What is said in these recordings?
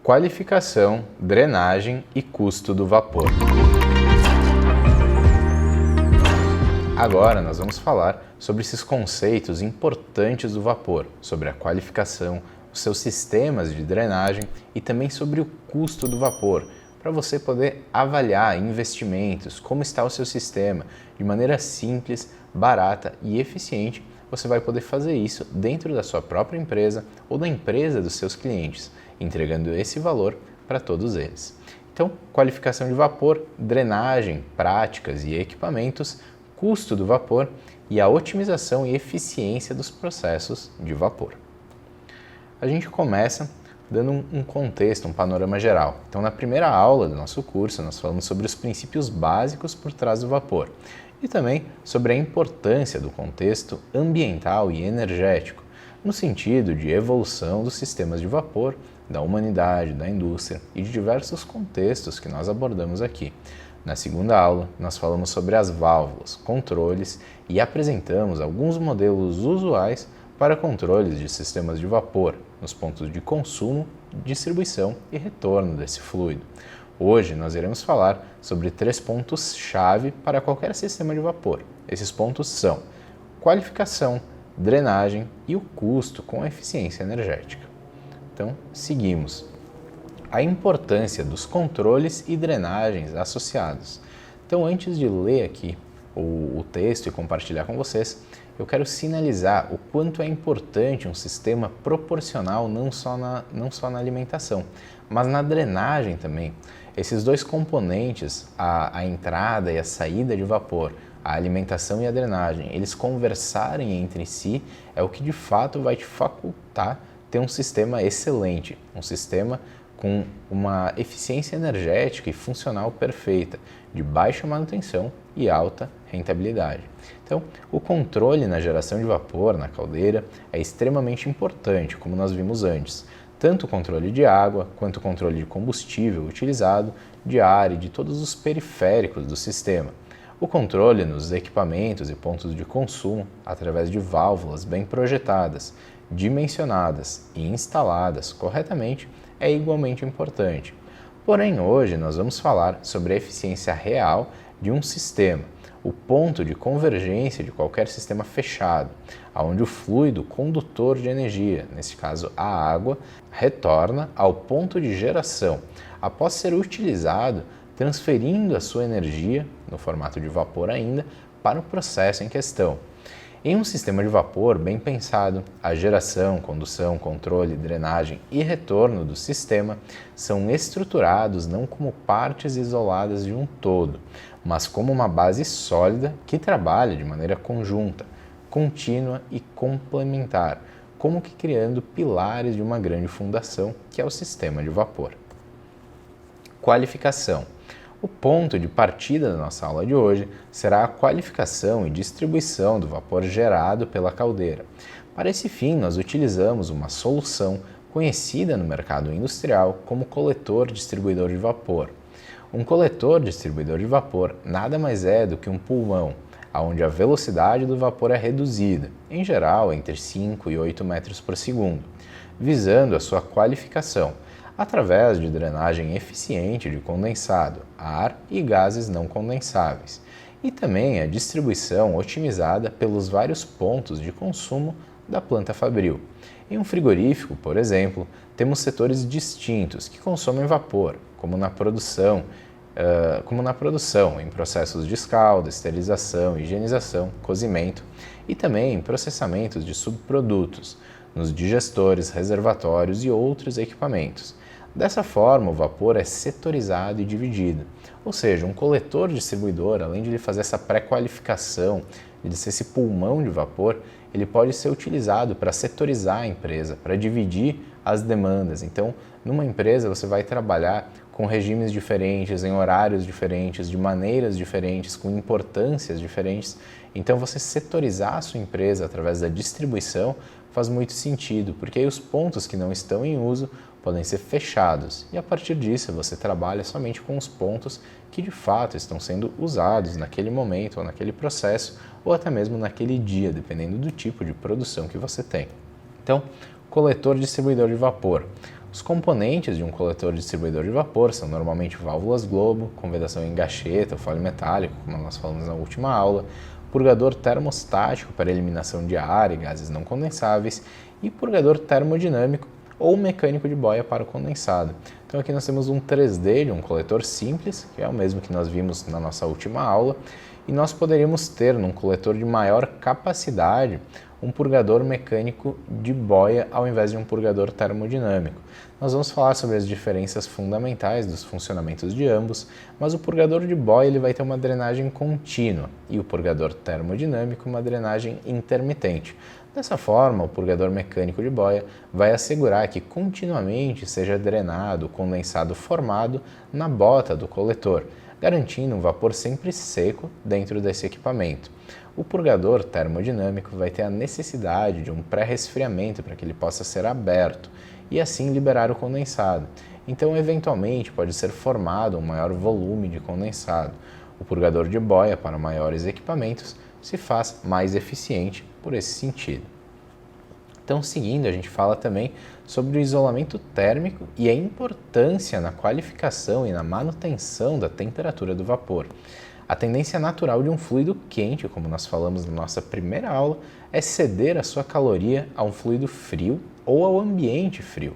Qualificação, drenagem e custo do vapor. Agora nós vamos falar sobre esses conceitos importantes do vapor, sobre a qualificação, os seus sistemas de drenagem e também sobre o custo do vapor, para você poder avaliar investimentos, como está o seu sistema, de maneira simples, barata e eficiente. Você vai poder fazer isso dentro da sua própria empresa ou da empresa dos seus clientes, entregando esse valor para todos eles. Então, qualificação de vapor, drenagem, práticas e equipamentos, custo do vapor e a otimização e eficiência dos processos de vapor. A gente começa dando um contexto, um panorama geral. Então, na primeira aula do nosso curso, nós falamos sobre os princípios básicos por trás do vapor e também sobre a importância do contexto ambiental e energético, no sentido de evolução dos sistemas de vapor, da humanidade, da indústria e de diversos contextos que nós abordamos aqui. Na segunda aula, nós falamos sobre as válvulas, controles e apresentamos alguns modelos usuais para controles de sistemas de vapor, nos pontos de consumo, distribuição e retorno desse fluido. Hoje nós iremos falar sobre 3 pontos-chave para qualquer sistema de vapor. Esses pontos são qualificação, drenagem e o custo com a eficiência energética. Então, seguimos. A importância dos controles e drenagens associados. Então, antes de ler aqui o texto e compartilhar com vocês, eu quero sinalizar o quanto é importante um sistema proporcional não só na alimentação, mas na drenagem também. Esses dois componentes, a entrada e a saída de vapor, a alimentação e a drenagem, eles conversarem entre si é o que de fato vai te facultar ter um sistema excelente, um sistema com uma eficiência energética e funcional perfeita, de baixa manutenção e alta rentabilidade. Então, o controle na geração de vapor na caldeira é extremamente importante, como nós vimos antes. Tanto o controle de água, quanto o controle de combustível utilizado, de ar e de todos os periféricos do sistema. O controle nos equipamentos e pontos de consumo, através de válvulas bem projetadas, dimensionadas e instaladas corretamente, é igualmente importante. Porém, hoje nós vamos falar sobre a eficiência real de um sistema, o ponto de convergência de qualquer sistema fechado, onde o fluido condutor de energia, nesse caso a água, retorna ao ponto de geração, após ser utilizado, transferindo a sua energia, no formato de vapor ainda, para o processo em questão. Em um sistema de vapor bem pensado, a geração, condução, controle, drenagem e retorno do sistema são estruturados não como partes isoladas de um todo, mas como uma base sólida que trabalha de maneira conjunta, contínua e complementar, como que criando pilares de uma grande fundação, que é o sistema de vapor. Qualificação. O ponto de partida da nossa aula de hoje será a qualificação e distribuição do vapor gerado pela caldeira. Para esse fim, nós utilizamos uma solução conhecida no mercado industrial como coletor distribuidor de vapor. Um coletor distribuidor de vapor nada mais é do que um pulmão, onde a velocidade do vapor é reduzida, em geral entre 5 e 8 metros por segundo, visando a sua qualificação, através de drenagem eficiente de condensado, ar e gases não condensáveis, e também a distribuição otimizada pelos vários pontos de consumo da planta fabril. Em um frigorífico, por exemplo, temos setores distintos que consomem vapor, como na produção, em processos de escalda, esterilização, higienização, cozimento e também em processamentos de subprodutos, nos digestores, reservatórios e outros equipamentos. Dessa forma, o vapor é setorizado e dividido, ou seja, um coletor distribuidor, além de ele fazer essa pré-qualificação, de ser esse pulmão de vapor, ele pode ser utilizado para setorizar a empresa, para dividir as demandas. Então, numa empresa você vai trabalhar com regimes diferentes, em horários diferentes, de maneiras diferentes, com importâncias diferentes. Então, você setorizar a sua empresa através da distribuição faz muito sentido, porque aí os pontos que não estão em uso podem ser fechados e a partir disso você trabalha somente com os pontos que de fato estão sendo usados naquele momento ou naquele processo ou até mesmo naquele dia, dependendo do tipo de produção que você tem. Então, coletor distribuidor de vapor. Os componentes de um coletor distribuidor de vapor são normalmente válvulas globo, com vedação em gacheta ou fole metálico, como nós falamos na última aula, purgador termostático para eliminação de ar e gases não condensáveis e purgador termodinâmico ou mecânico de boia para o condensado. Então aqui nós temos um 3D de um coletor simples, que é o mesmo que nós vimos na nossa última aula, e nós poderíamos ter num coletor de maior capacidade um purgador mecânico de boia ao invés de um purgador termodinâmico. Nós vamos falar sobre as diferenças fundamentais dos funcionamentos de ambos, mas o purgador de boia ele vai ter uma drenagem contínua e o purgador termodinâmico uma drenagem intermitente. Dessa forma, o purgador mecânico de boia vai assegurar que continuamente seja drenado o condensado formado na bota do coletor, garantindo um vapor sempre seco dentro desse equipamento. O purgador termodinâmico vai ter a necessidade de um pré-resfriamento para que ele possa ser aberto e assim liberar o condensado. Então, eventualmente, pode ser formado um maior volume de condensado. O purgador de boia para maiores equipamentos se faz mais eficiente por esse sentido. Então, seguindo, a gente fala também sobre o isolamento térmico e a importância na qualificação e na manutenção da temperatura do vapor. A tendência natural de um fluido quente, como nós falamos na nossa primeira aula, é ceder a sua caloria a um fluido frio ou ao ambiente frio.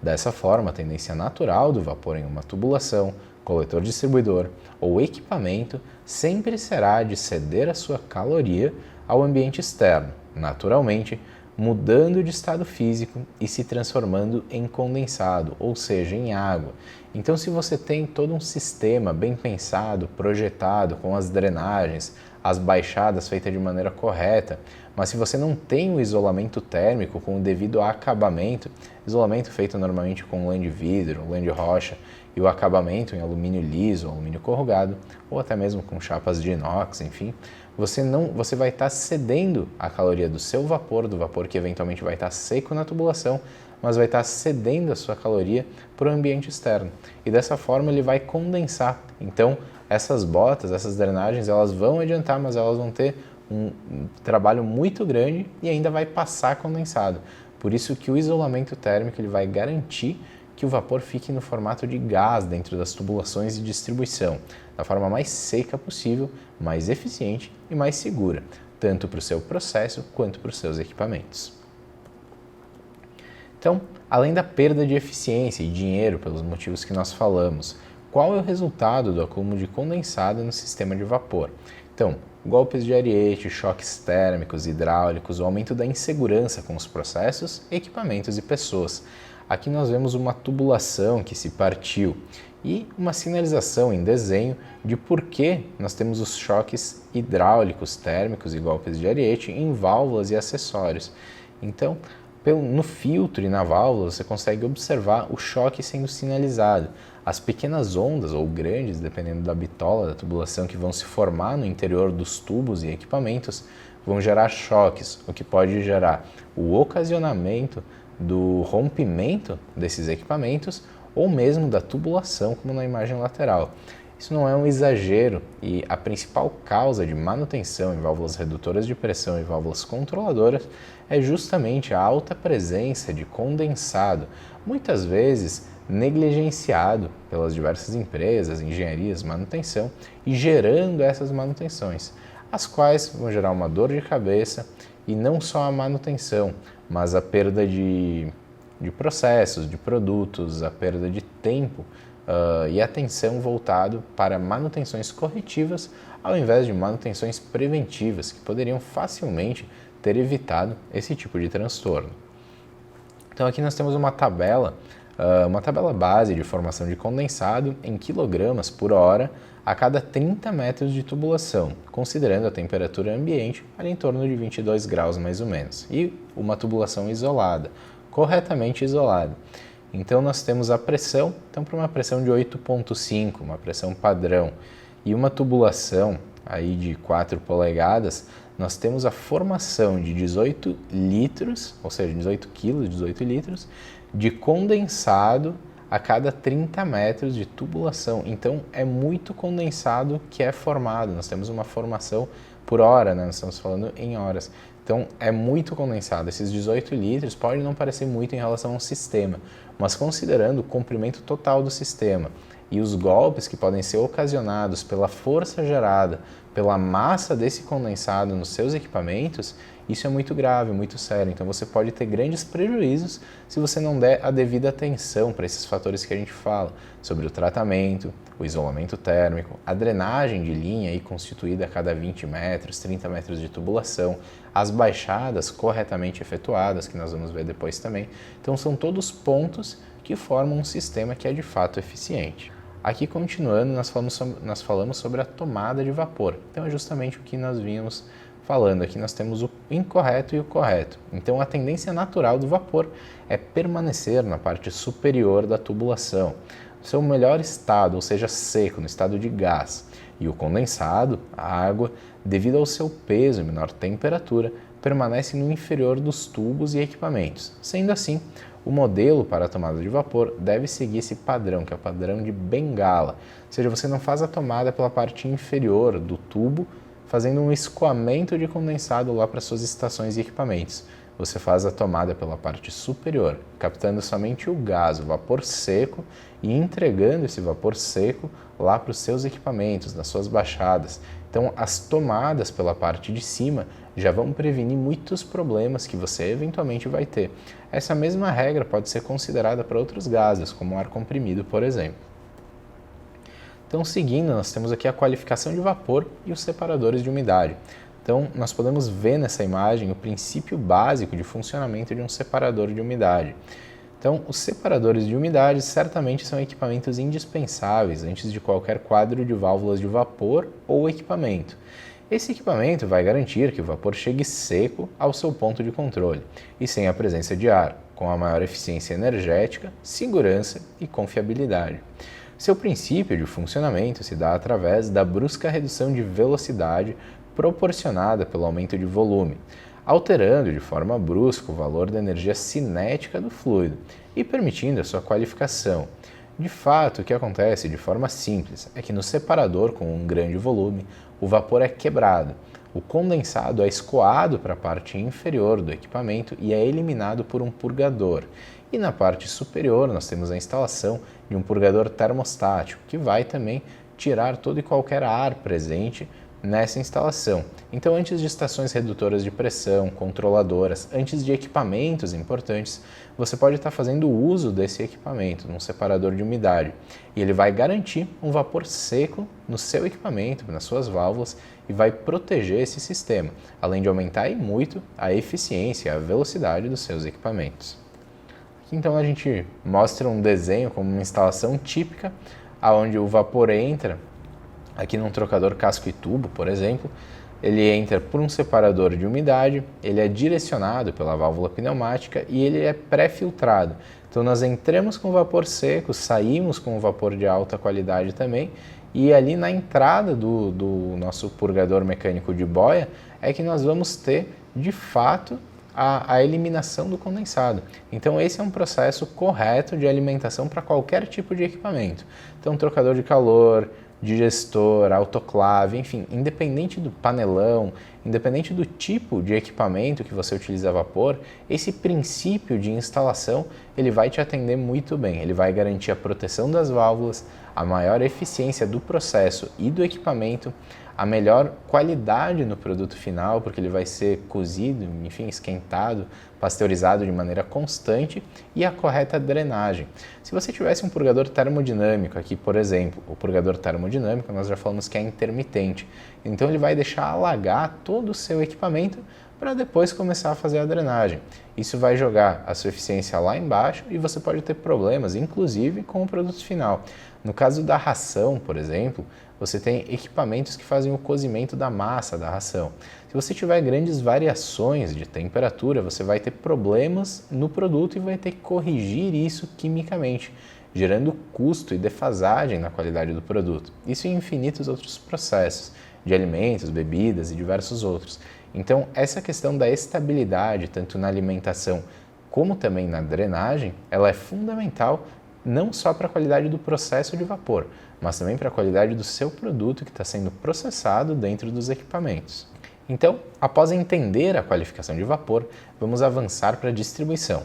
Dessa forma, a tendência natural do vapor em uma tubulação, coletor distribuidor ou equipamento sempre será de ceder a sua caloria ao ambiente externo, naturalmente, mudando de estado físico e se transformando em condensado, ou seja, em água. Então, se você tem todo um sistema bem pensado, projetado, com as drenagens, as baixadas feitas de maneira correta, mas se você não tem o isolamento térmico com o devido acabamento, isolamento feito normalmente com lã de vidro, lã de rocha, e o acabamento em alumínio liso, alumínio corrugado, ou até mesmo com chapas de inox, enfim, você vai estar cedendo a caloria do seu vapor, do vapor que eventualmente vai estar seco na tubulação, mas vai estar cedendo a sua caloria para o ambiente externo. E dessa forma ele vai condensar. Então, essas botas, essas drenagens, elas vão adiantar, mas elas vão ter um trabalho muito grande e ainda vai passar condensado. Por isso que o isolamento térmico ele vai garantir que o vapor fique no formato de gás dentro das tubulações de distribuição, da forma mais seca possível, mais eficiente e mais segura, tanto para o seu processo quanto para os seus equipamentos. Então, além da perda de eficiência e dinheiro pelos motivos que nós falamos, qual é o resultado do acúmulo de condensado no sistema de vapor? Então, golpes de ariete, choques térmicos, hidráulicos, o aumento da insegurança com os processos, equipamentos e pessoas. Aqui nós vemos uma tubulação que se partiu e uma sinalização em desenho de por que nós temos os choques hidráulicos, térmicos e golpes de ariete em válvulas e acessórios. Então, no filtro e na válvula você consegue observar o choque sendo sinalizado. As pequenas ondas ou grandes, dependendo da bitola da tubulação, que vão se formar no interior dos tubos e equipamentos, vão gerar choques, o que pode gerar o ocasionamento do rompimento desses equipamentos ou mesmo da tubulação, como na imagem lateral. Isso não é um exagero e a principal causa de manutenção em válvulas redutoras de pressão e válvulas controladoras é justamente a alta presença de condensado, muitas vezes negligenciado pelas diversas empresas, engenharias, manutenção e gerando essas manutenções, as quais vão gerar uma dor de cabeça e não só a manutenção, mas a perda de processos, de produtos, a perda de tempo e atenção voltado para manutenções corretivas ao invés de manutenções preventivas, que poderiam facilmente ter evitado esse tipo de transtorno. Então aqui nós temos uma tabela base de formação de condensado em quilogramas por hora a cada 30 metros de tubulação, considerando a temperatura ambiente ali em torno de 22 graus mais ou menos, e uma tubulação isolada, corretamente isolada. Então nós temos a pressão, então para uma pressão de 8,5, uma pressão padrão, e uma tubulação aí de 4 polegadas, nós temos a formação de 18 litros, ou seja, 18 quilos, 18 litros, de condensado a cada 30 metros de tubulação. Então é muito condensado que é formado, nós temos uma formação por hora, né? Nós estamos falando em horas. Então é muito condensado, esses 18 litros pode não parecer muito em relação ao sistema, mas considerando o comprimento total do sistema e os golpes que podem ser ocasionados pela força gerada pela massa desse condensado nos seus equipamentos, isso é muito grave, muito sério. Então você pode ter grandes prejuízos se você não der a devida atenção para esses fatores que a gente fala, sobre o tratamento, o isolamento térmico, a drenagem de linha aí constituída a cada 20 metros, 30 metros de tubulação, as baixadas corretamente efetuadas, que nós vamos ver depois também. Então são todos pontos que formam um sistema que é de fato eficiente. Aqui, continuando, nós falamos sobre a tomada de vapor. Então, é justamente o que nós vínhamos falando. Aqui nós temos o incorreto e o correto. Então, a tendência natural do vapor é permanecer na parte superior da tubulação, no seu melhor estado, ou seja, seco, no estado de gás. E o condensado, a água, devido ao seu peso e menor temperatura, permanece no inferior dos tubos e equipamentos. Sendo assim, o modelo para a tomada de vapor deve seguir esse padrão, que é o padrão de bengala. Ou seja, você não faz a tomada pela parte inferior do tubo, fazendo um escoamento de condensado lá para suas estações e equipamentos. Você faz a tomada pela parte superior, captando somente o gás, o vapor seco, e entregando esse vapor seco lá para os seus equipamentos, nas suas baixadas. Então, as tomadas pela parte de cima já vão prevenir muitos problemas que você eventualmente vai ter. Essa mesma regra pode ser considerada para outros gases, como o ar comprimido, por exemplo. Então, seguindo, nós temos aqui a qualificação de vapor e os separadores de umidade. Então, nós podemos ver nessa imagem o princípio básico de funcionamento de um separador de umidade. Então, os separadores de umidade certamente são equipamentos indispensáveis antes de qualquer quadro de válvulas de vapor ou equipamento. Esse equipamento vai garantir que o vapor chegue seco ao seu ponto de controle e sem a presença de ar, com a maior eficiência energética, segurança e confiabilidade. Seu princípio de funcionamento se dá através da brusca redução de velocidade proporcionada pelo aumento de volume, alterando de forma brusca o valor da energia cinética do fluido e permitindo a sua qualificação. De fato, o que acontece de forma simples é que no separador com um grande volume, o vapor é quebrado, o condensado é escoado para a parte inferior do equipamento e é eliminado por um purgador. E na parte superior nós temos a instalação de um purgador termostático, que vai também tirar todo e qualquer ar presente nessa instalação. Então, antes de estações redutoras de pressão, controladoras, antes de equipamentos importantes, você pode estar fazendo uso desse equipamento, num separador de umidade. E ele vai garantir um vapor seco no seu equipamento, nas suas válvulas, e vai proteger esse sistema, além de aumentar e muito a eficiência e a velocidade dos seus equipamentos. Aqui, então, a gente mostra um desenho como uma instalação típica, onde o vapor entra aqui num trocador casco e tubo, por exemplo. Ele entra por um separador de umidade, ele é direcionado pela válvula pneumática e ele é pré-filtrado. Então nós entramos com vapor seco, saímos com vapor de alta qualidade também, e ali na entrada do nosso purgador mecânico de boia é que nós vamos ter, de fato, a eliminação do condensado. Então esse é um processo correto de alimentação para qualquer tipo de equipamento. Então trocador de calor, digestor, autoclave, enfim, independente do panelão, independente do tipo de equipamento que você utiliza a vapor, esse princípio de instalação ele vai te atender muito bem. Ele vai garantir a proteção das válvulas, a maior eficiência do processo e do equipamento, a melhor qualidade no produto final, porque ele vai ser cozido, enfim, esquentado, pasteurizado de maneira constante, e a correta drenagem. Se você tivesse um purgador termodinâmico aqui, por exemplo, o purgador termodinâmico nós já falamos que é intermitente, então ele vai deixar alagar todo o seu equipamento para depois começar a fazer a drenagem. Isso vai jogar a sua eficiência lá embaixo e você pode ter problemas, inclusive com o produto final. No caso da ração, por exemplo, você tem equipamentos que fazem o cozimento da massa da ração. Se você tiver grandes variações de temperatura, você vai ter problemas no produto e vai ter que corrigir isso quimicamente, gerando custo e defasagem na qualidade do produto. Isso em infinitos outros processos, de alimentos, bebidas e diversos outros. Então, essa questão da estabilidade, tanto na alimentação como também na drenagem, ela é fundamental não só para a qualidade do processo de vapor, mas também para a qualidade do seu produto que está sendo processado dentro dos equipamentos. Então, após entender a qualificação de vapor, vamos avançar para a distribuição.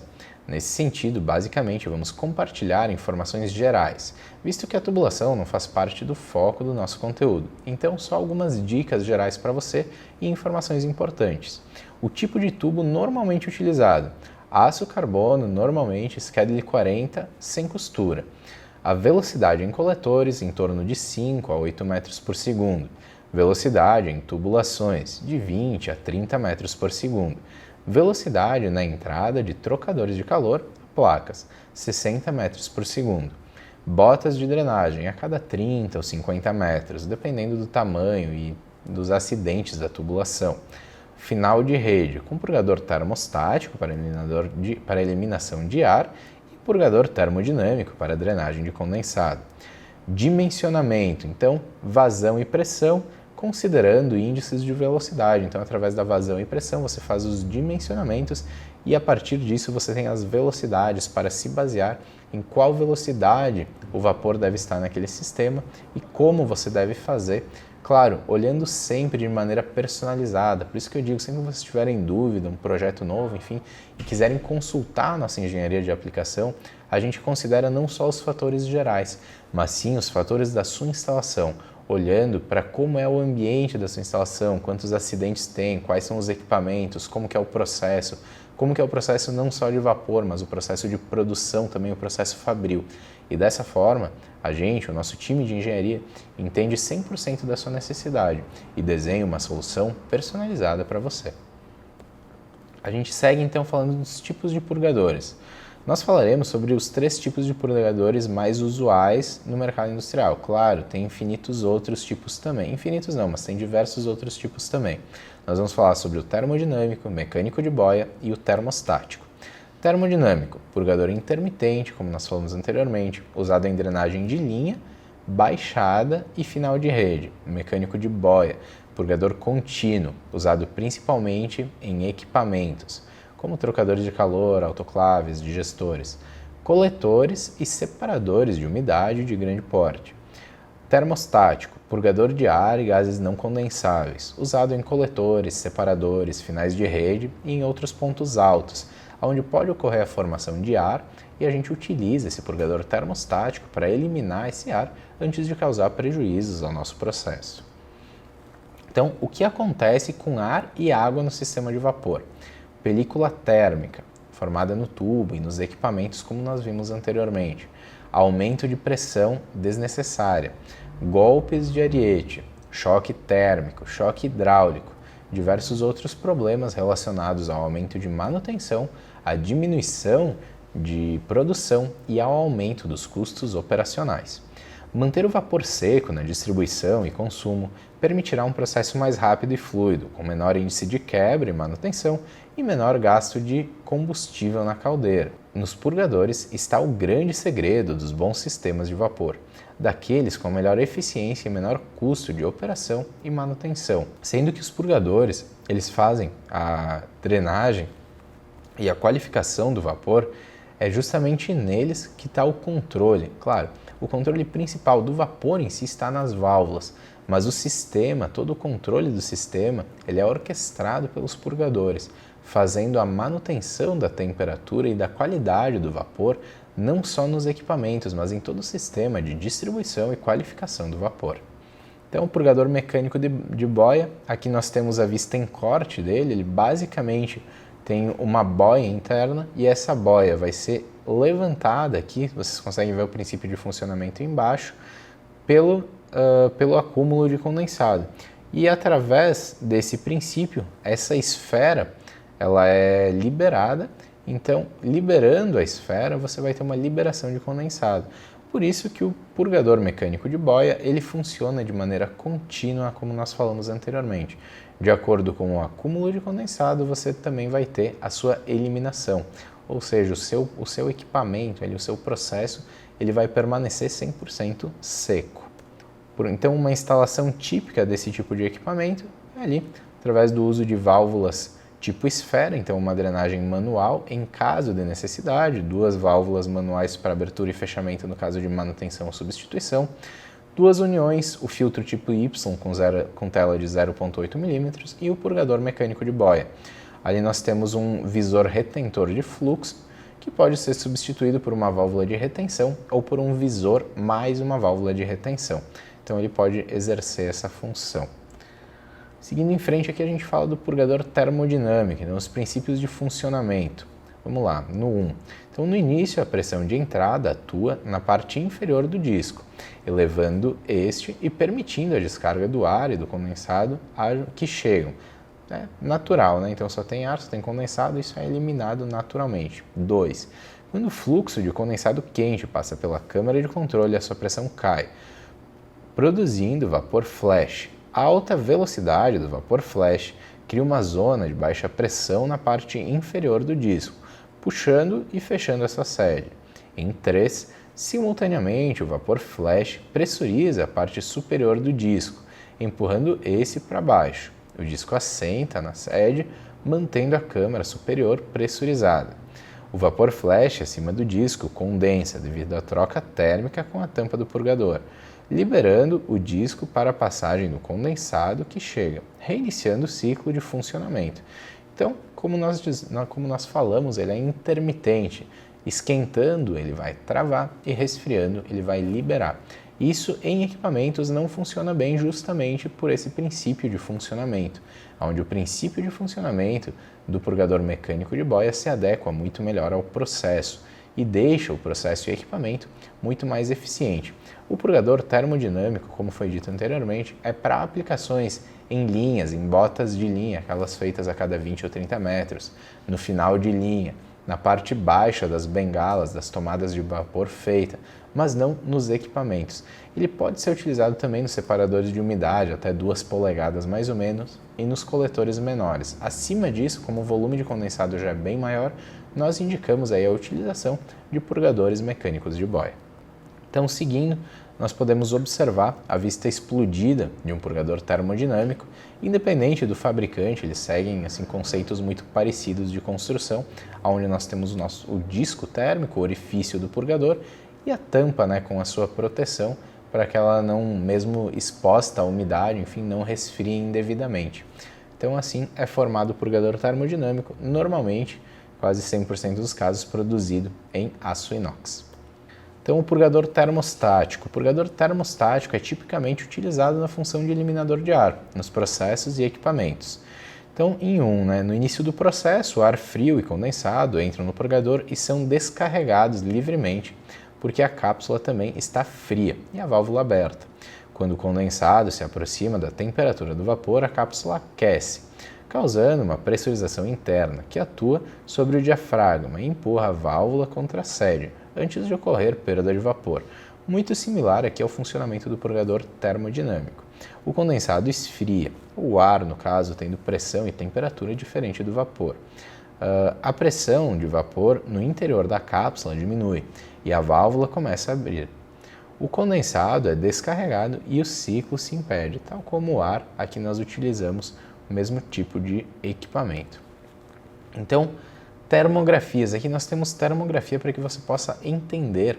Nesse sentido, basicamente, vamos compartilhar informações gerais, visto que a tubulação não faz parte do foco do nosso conteúdo. Então, só algumas dicas gerais para você e informações importantes. O tipo de tubo normalmente utilizado: aço carbono, normalmente Schedule 40, sem costura. A velocidade em coletores em torno de 5 a 8 metros por segundo. Velocidade em tubulações de 20 a 30 metros por segundo. Velocidade na entrada de trocadores de calor, placas, 60 metros por segundo. Botas de drenagem a cada 30 ou 50 metros, dependendo do tamanho e dos acidentes da tubulação. Final de rede com purgador termostático para eliminação de ar e purgador termodinâmico para drenagem de condensado. Dimensionamento, então, vazão e pressão, considerando índices de velocidade. Então, através da vazão e pressão, você faz os dimensionamentos e, a partir disso, você tem as velocidades para se basear em qual velocidade o vapor deve estar naquele sistema e como você deve fazer. Claro, olhando sempre de maneira personalizada. Por isso que eu digo, sempre que vocês tiverem dúvida, um projeto novo, enfim, e quiserem consultar a nossa engenharia de aplicação, a gente considera não só os fatores gerais, mas sim os fatores da sua instalação, olhando para como é o ambiente da sua instalação, quantos acidentes tem, quais são os equipamentos, como que é o processo não só de vapor, mas o processo de produção também, o processo fabril. E dessa forma, o nosso time de engenharia, entende 100% da sua necessidade e desenha uma solução personalizada para você. A gente segue então falando dos tipos de purgadores. Nós falaremos sobre os 3 tipos de purgadores mais usuais no mercado industrial. Claro, tem infinitos outros tipos também. Infinitos não, mas tem diversos outros tipos também. Nós vamos falar sobre o termodinâmico, mecânico de boia e o termostático. Termodinâmico, purgador intermitente, como nós falamos anteriormente, usado em drenagem de linha, baixada e final de rede. Mecânico de boia, purgador contínuo, usado principalmente em equipamentos, como trocadores de calor, autoclaves, digestores, coletores e separadores de umidade de grande porte. Termostático, purgador de ar e gases não condensáveis, usado em coletores, separadores, finais de rede e em outros pontos altos, onde pode ocorrer a formação de ar, e a gente utiliza esse purgador termostático para eliminar esse ar antes de causar prejuízos ao nosso processo. Então, o que acontece com ar e água no sistema de vapor? Película térmica, formada no tubo e nos equipamentos como nós vimos anteriormente. Aumento de pressão desnecessária, golpes de ariete, choque térmico, choque hidráulico, diversos outros problemas relacionados ao aumento de manutenção, à diminuição de produção e ao aumento dos custos operacionais. Manter o vapor seco na distribuição e consumo permitirá um processo mais rápido e fluido, com menor índice de quebra e manutenção e menor gasto de combustível na caldeira. Nos purgadores está o grande segredo dos bons sistemas de vapor, daqueles com melhor eficiência e menor custo de operação e manutenção, sendo que os purgadores eles fazem a drenagem e a qualificação do vapor. É justamente neles que está o controle. Claro, o controle principal do vapor em si está nas válvulas, mas o sistema, todo o controle do sistema, ele é orquestrado pelos purgadores, fazendo a manutenção da temperatura e da qualidade do vapor, não só nos equipamentos, mas em todo o sistema de distribuição e qualificação do vapor. Então, o purgador mecânico de boia, aqui nós temos a vista em corte dele, ele basicamente tem uma boia interna e essa boia vai ser levantada aqui, vocês conseguem ver o princípio de funcionamento embaixo, pelo acúmulo de condensado. E através desse princípio, essa esfera ela é liberada, então liberando a esfera você vai ter uma liberação de condensado. Por isso que o purgador mecânico de boia ele funciona de maneira contínua, como nós falamos anteriormente. De acordo com o acúmulo de condensado, você também vai ter a sua eliminação, ou seja, o seu equipamento, o seu processo, ele vai permanecer 100% seco. Então, uma instalação típica desse tipo de equipamento é ali, através do uso de válvulas tipo esfera, então uma drenagem manual em caso de necessidade, 2 válvulas manuais para abertura e fechamento no caso de manutenção ou substituição, 2 uniões, o filtro tipo Y com tela de 0,8 mm e o purgador mecânico de boia. Ali nós temos um visor retentor de fluxo, que que pode ser substituído por uma válvula de retenção ou por um visor mais uma válvula de retenção. Então ele pode exercer essa função. Seguindo em frente, aqui a gente fala do purgador termodinâmico, então os princípios de funcionamento. Vamos lá, no 1. Então, no início, a pressão de entrada atua na parte inferior do disco, elevando este e permitindo a descarga do ar e do condensado que chegam. É natural, né? Então, só tem ar, só tem condensado, isso é eliminado naturalmente. 2. Quando o fluxo de condensado quente passa pela câmara de controle, a sua pressão cai, produzindo vapor flash. A alta velocidade do vapor flash cria uma zona de baixa pressão na parte inferior do disco, puxando e fechando essa sede. Em 3, simultaneamente o vapor flash pressuriza a parte superior do disco, empurrando esse para baixo. O disco assenta na sede, mantendo a câmara superior pressurizada. O vapor flash acima do disco condensa devido à troca térmica com a tampa do purgador, liberando o disco para a passagem do condensado que chega, reiniciando o ciclo de funcionamento. Então, como nós falamos, ele é intermitente. Esquentando, ele vai travar e resfriando, ele vai liberar. Isso em equipamentos não funciona bem justamente por esse princípio de funcionamento, onde o princípio de funcionamento do purgador mecânico de boia se adequa muito melhor ao processo e deixa o processo e equipamento muito mais eficiente. O purgador termodinâmico, como foi dito anteriormente, é para aplicações em linhas, em botas de linha, aquelas feitas a cada 20 ou 30 metros, no final de linha, na parte baixa das bengalas, das tomadas de vapor feita, mas não nos equipamentos. Ele pode ser utilizado também nos separadores de umidade, até 2 polegadas mais ou menos, e nos coletores menores. Acima disso, como o volume de condensado já é bem maior, nós indicamos aí a utilização de purgadores mecânicos de boia. Então, seguindo, nós podemos observar a vista explodida de um purgador termodinâmico. Independente do fabricante, eles seguem assim, conceitos muito parecidos de construção, onde nós temos o disco térmico, o orifício do purgador, e a tampa, né, com a sua proteção para que ela não, mesmo exposta à umidade, enfim, não resfrie indevidamente. Então, assim é formado o purgador termodinâmico, normalmente, quase 100% dos casos, produzido em aço inox. Então, o purgador termostático. O purgador termostático é tipicamente utilizado na função de eliminador de ar, nos processos e equipamentos. Então, no início do processo, o ar frio e condensado entram no purgador e são descarregados livremente, porque a cápsula também está fria e a válvula aberta. Quando o condensado se aproxima da temperatura do vapor, a cápsula aquece, causando uma pressurização interna que atua sobre o diafragma e empurra a válvula contra a sede, antes de ocorrer perda de vapor, muito similar aqui ao funcionamento do purgador termodinâmico. O condensado esfria, o ar, no caso, tendo pressão e temperatura diferente do vapor. A pressão de vapor no interior da cápsula diminui e a válvula começa a abrir. O condensado é descarregado e o ciclo se impede, tal como o ar, aqui nós utilizamos o mesmo tipo de equipamento. Então, termografias. Aqui nós temos termografia para que você possa entender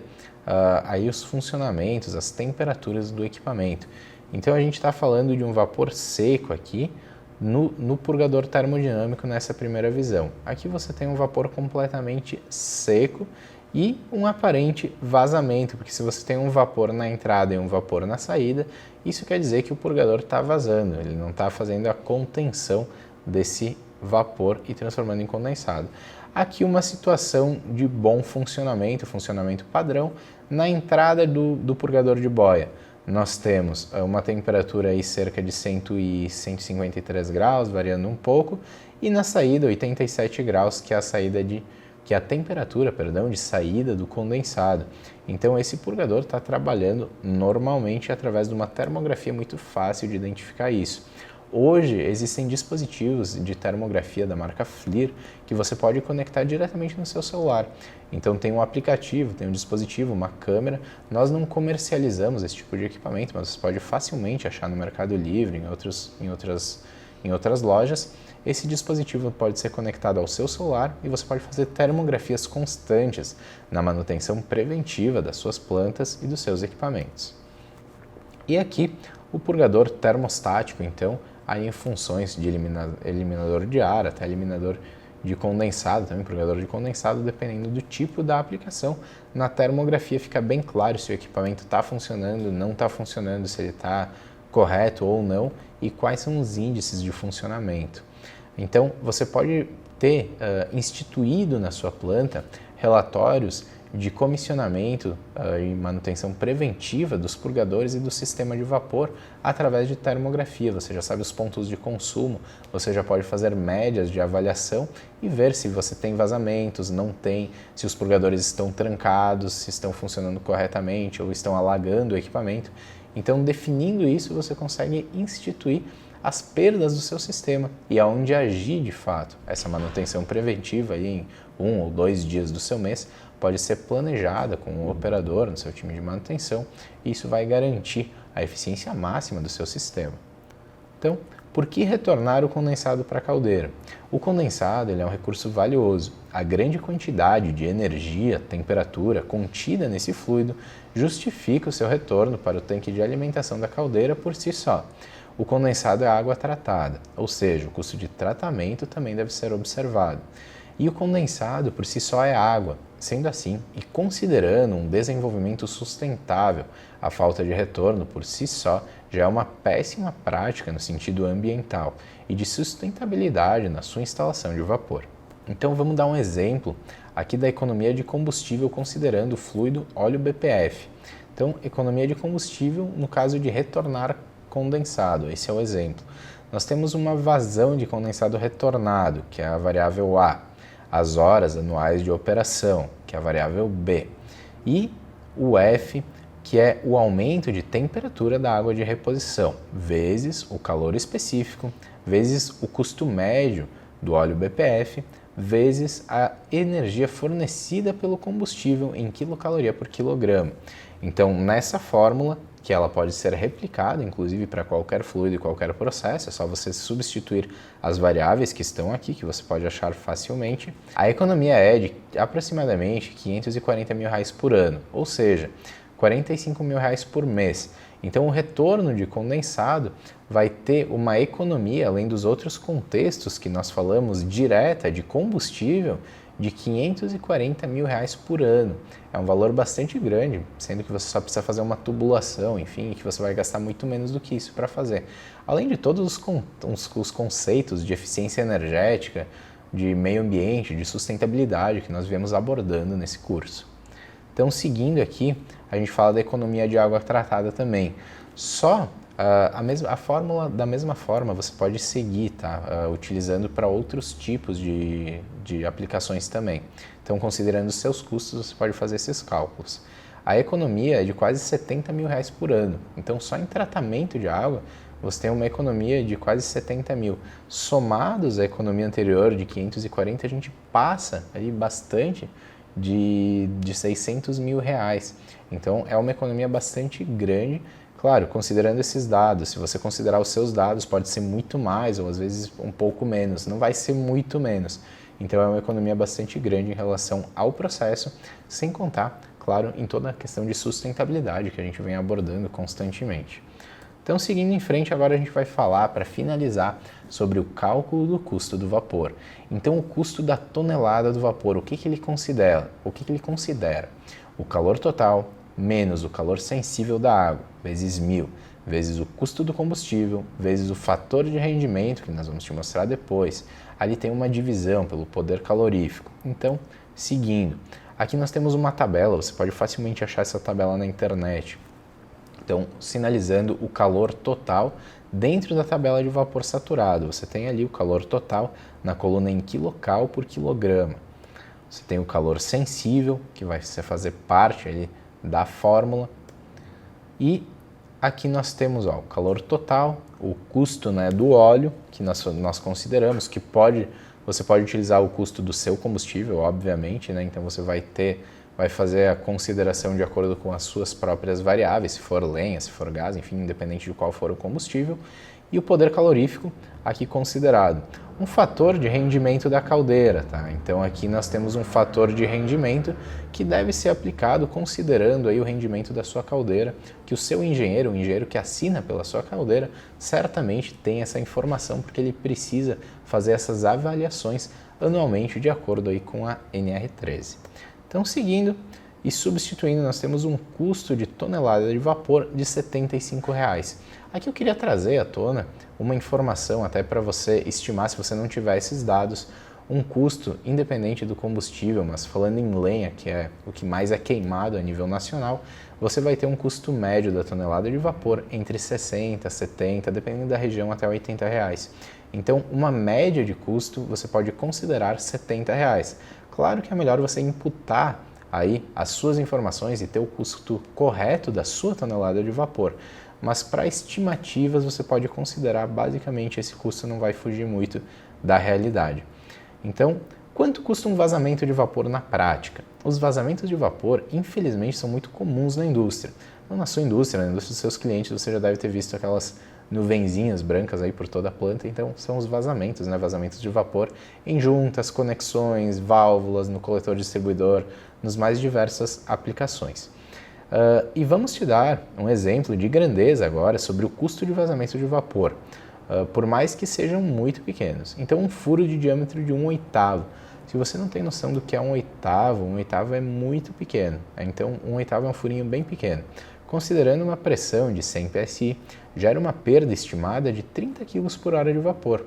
aí os funcionamentos, as temperaturas do equipamento. Então, a gente está falando de um vapor seco aqui no purgador termodinâmico nessa primeira visão. Aqui você tem um vapor completamente seco e um aparente vazamento, porque se você tem um vapor na entrada e um vapor na saída, isso quer dizer que o purgador está vazando, ele não está fazendo a contenção desse vapor e transformando em condensado. Aqui uma situação de bom funcionamento padrão na entrada do purgador de boia. Nós temos uma temperatura aí cerca de 100 e 153 graus, variando um pouco, e na saída 87 graus, que é a temperatura de saída do condensado. Então esse purgador está trabalhando normalmente através de uma termografia muito fácil de identificar isso. Hoje existem dispositivos de termografia da marca FLIR que você pode conectar diretamente no seu celular. Então tem um aplicativo, tem um dispositivo, uma câmera. Nós não comercializamos esse tipo de equipamento, mas você pode facilmente achar no Mercado Livre, em outras lojas. Esse dispositivo pode ser conectado ao seu celular e você pode fazer termografias constantes na manutenção preventiva das suas plantas e dos seus equipamentos. E aqui o purgador termostático, então, aí em funções de eliminador de ar até eliminador de condensado, também purgador de condensado, dependendo do tipo da aplicação. Na termografia fica bem claro se o equipamento está funcionando, não está funcionando, se ele está correto ou não e quais são os índices de funcionamento. Então, você pode ter instituído na sua planta relatórios de comissionamento e manutenção preventiva dos purgadores e do sistema de vapor através de termografia. Você já sabe os pontos de consumo, você já pode fazer médias de avaliação e ver se você tem vazamentos, não tem, se os purgadores estão trancados, se estão funcionando corretamente ou estão alagando o equipamento. Então, definindo isso, você consegue instituir as perdas do seu sistema e aonde agir de fato. Essa manutenção preventiva aí em 1 ou 2 dias do seu mês pode ser planejada com o operador no seu time de manutenção e isso vai garantir a eficiência máxima do seu sistema. Então, por que retornar o condensado para a caldeira? O condensado ele é um recurso valioso. A grande quantidade de energia, temperatura contida nesse fluido justifica o seu retorno para o tanque de alimentação da caldeira por si só. O condensado é água tratada, ou seja, o custo de tratamento também deve ser observado. E o condensado por si só é água. Sendo assim, e considerando um desenvolvimento sustentável, a falta de retorno por si só já é uma péssima prática no sentido ambiental e de sustentabilidade na sua instalação de vapor. Então vamos dar um exemplo aqui da economia de combustível considerando o fluido óleo BPF. Então, economia de combustível no caso de retornar condensado, esse é o exemplo. Nós temos uma vazão de condensado retornado, que é a variável A, as horas anuais de operação, que é a variável B, e o F, que é o aumento de temperatura da água de reposição, vezes o calor específico, vezes o custo médio do óleo BPF, vezes a energia fornecida pelo combustível em quilocaloria por quilograma. Então, nessa fórmula, que ela pode ser replicada, inclusive para qualquer fluido e qualquer processo, é só você substituir as variáveis que estão aqui, que você pode achar facilmente. A economia é de aproximadamente R$540 mil por ano, ou seja, R$45 mil por mês. Então o retorno de condensado vai ter uma economia, além dos outros contextos que nós falamos, direta de combustível, de R$540 mil por ano. É um valor bastante grande, sendo que você só precisa fazer uma tubulação, enfim, que você vai gastar muito menos do que isso para fazer. Além de todos os conceitos de eficiência energética, de meio ambiente, de sustentabilidade que nós viemos abordando nesse curso. Então, seguindo aqui, a gente fala da economia de água tratada também. Só a fórmula, da mesma forma, você pode seguir, tá? Utilizando para outros tipos de aplicações também. Então, considerando os seus custos, você pode fazer esses cálculos. A economia é de quase R$70 mil por ano. Então, só em tratamento de água, você tem uma economia de quase 70 mil. Somados à economia anterior de 540, a gente passa aí bastante de R$600 mil. Então, é uma economia bastante grande. Claro, considerando esses dados, se você considerar os seus dados, pode ser muito mais ou às vezes um pouco menos, não vai ser muito menos. Então é uma economia bastante grande em relação ao processo, sem contar, claro, em toda a questão de sustentabilidade que a gente vem abordando constantemente. Então, seguindo em frente, agora a gente vai falar, para finalizar, sobre o cálculo do custo do vapor. Então, o custo da tonelada do vapor, o que ele considera? O calor total, menos o calor sensível da água, vezes 1.000, vezes o custo do combustível, vezes o fator de rendimento, que nós vamos te mostrar depois. Ali tem uma divisão pelo poder calorífico. Então, seguindo, aqui nós temos uma tabela, você pode facilmente achar essa tabela na internet. Então, sinalizando o calor total dentro da tabela de vapor saturado. Você tem ali o calor total na coluna em quilocal por quilograma. Você tem o calor sensível, que vai fazer parte ali da fórmula, e aqui nós temos o calor total, o custo, né, do óleo, que nós consideramos que você pode utilizar o custo do seu combustível, obviamente, né, então você vai fazer a consideração de acordo com as suas próprias variáveis, se for lenha, se for gás, enfim, independente de qual for o combustível, e o poder calorífico aqui considerado. Um fator de rendimento da caldeira, tá? Então aqui nós temos um fator de rendimento que deve ser aplicado considerando aí o rendimento da sua caldeira, que o seu engenheiro, o engenheiro que assina pela sua caldeira, certamente tem essa informação porque ele precisa fazer essas avaliações anualmente de acordo aí com a NR13. Então, seguindo e substituindo, nós temos um custo de tonelada de vapor de R$ 75. Aqui eu queria trazer à tona uma informação até para você estimar, se você não tiver esses dados, um custo independente do combustível, mas falando em lenha, que é o que mais é queimado a nível nacional, você vai ter um custo médio da tonelada de vapor entre 60, 70, dependendo da região, até R$ 80. Então, uma média de custo você pode considerar R$ 70. Claro que é melhor você imputar aí as suas informações e ter o custo correto da sua tonelada de vapor, mas para estimativas você pode considerar basicamente esse custo não vai fugir muito da realidade. Então, quanto custa um vazamento de vapor na prática? Os vazamentos de vapor, infelizmente, são muito comuns na indústria. Não na sua indústria, na indústria dos seus clientes, você já deve ter visto aquelas nuvenzinhas brancas aí por toda a planta, então são os vazamentos, né? Vazamentos de vapor em juntas, conexões, válvulas, no coletor distribuidor, nos mais diversas aplicações. E vamos te dar um exemplo de grandeza agora sobre o custo de vazamento de vapor, por mais que sejam muito pequenos. Então, um furo de diâmetro de 1/8. Se você não tem noção do que é 1/8 é muito pequeno. Então, 1/8 é um furinho bem pequeno. Considerando uma pressão de 100 psi, gera uma perda estimada de 30 kg por hora de vapor.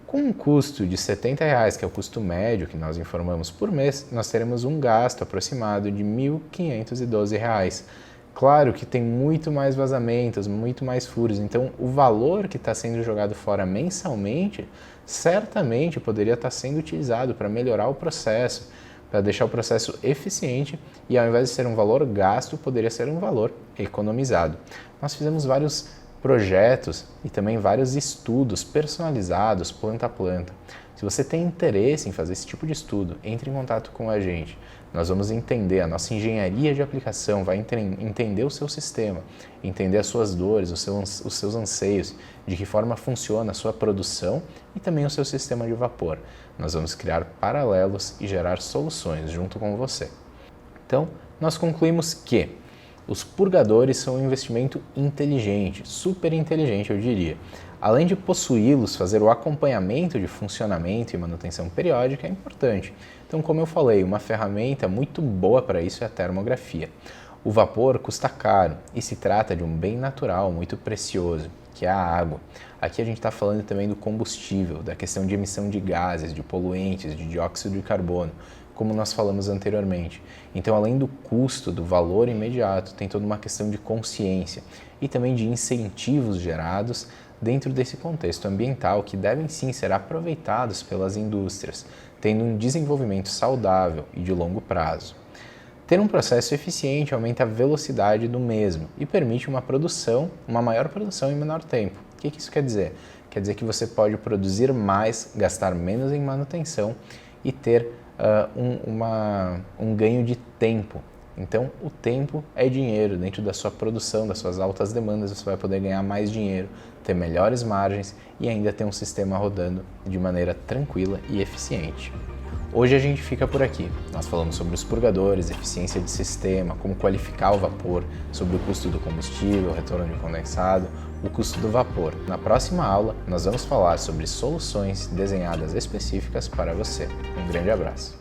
Com um custo de R$ 70, que é o custo médio que nós informamos por mês, nós teremos um gasto aproximado de R$ 1.512. Claro que tem muito mais vazamentos, muito mais furos, então o valor que está sendo jogado fora mensalmente certamente poderia estar sendo utilizado para melhorar o processo, para deixar o processo eficiente e ao invés de ser um valor gasto, poderia ser um valor economizado. Nós fizemos vários projetos e também vários estudos personalizados planta a planta. Se você tem interesse em fazer esse tipo de estudo, entre em contato com a gente. Nós vamos entender a nossa engenharia de aplicação, vai entender o seu sistema, entender as suas dores, os seus anseios, de que forma funciona a sua produção e também o seu sistema de vapor. Nós vamos criar paralelos e gerar soluções junto com você. Então, nós concluímos que os purgadores são um investimento inteligente, super inteligente, eu diria. Além de possuí-los, fazer o acompanhamento de funcionamento e manutenção periódica é importante. Então, como eu falei, uma ferramenta muito boa para isso é a termografia. O vapor custa caro e se trata de um bem natural muito precioso, que é a água. Aqui a gente está falando também do combustível, da questão de emissão de gases, de poluentes, de dióxido de carbono, como nós falamos anteriormente. Então, além do custo, do valor imediato, tem toda uma questão de consciência e também de incentivos gerados dentro desse contexto ambiental que devem sim ser aproveitados pelas indústrias, tendo um desenvolvimento saudável e de longo prazo. Ter um processo eficiente aumenta a velocidade do mesmo e permite uma maior produção em menor tempo. O que isso quer dizer? Quer dizer que você pode produzir mais, gastar menos em manutenção e ter um ganho de tempo. Então, o tempo é dinheiro. Dentro da sua produção, das suas altas demandas, você vai poder ganhar mais dinheiro, ter melhores margens e ainda ter um sistema rodando de maneira tranquila e eficiente. Hoje a gente fica por aqui. Nós falamos sobre os purgadores, eficiência de sistema, como qualificar o vapor, sobre o custo do combustível, retorno de condensado, o custo do vapor. Na próxima aula, nós vamos falar sobre soluções desenhadas específicas para você. Um grande abraço.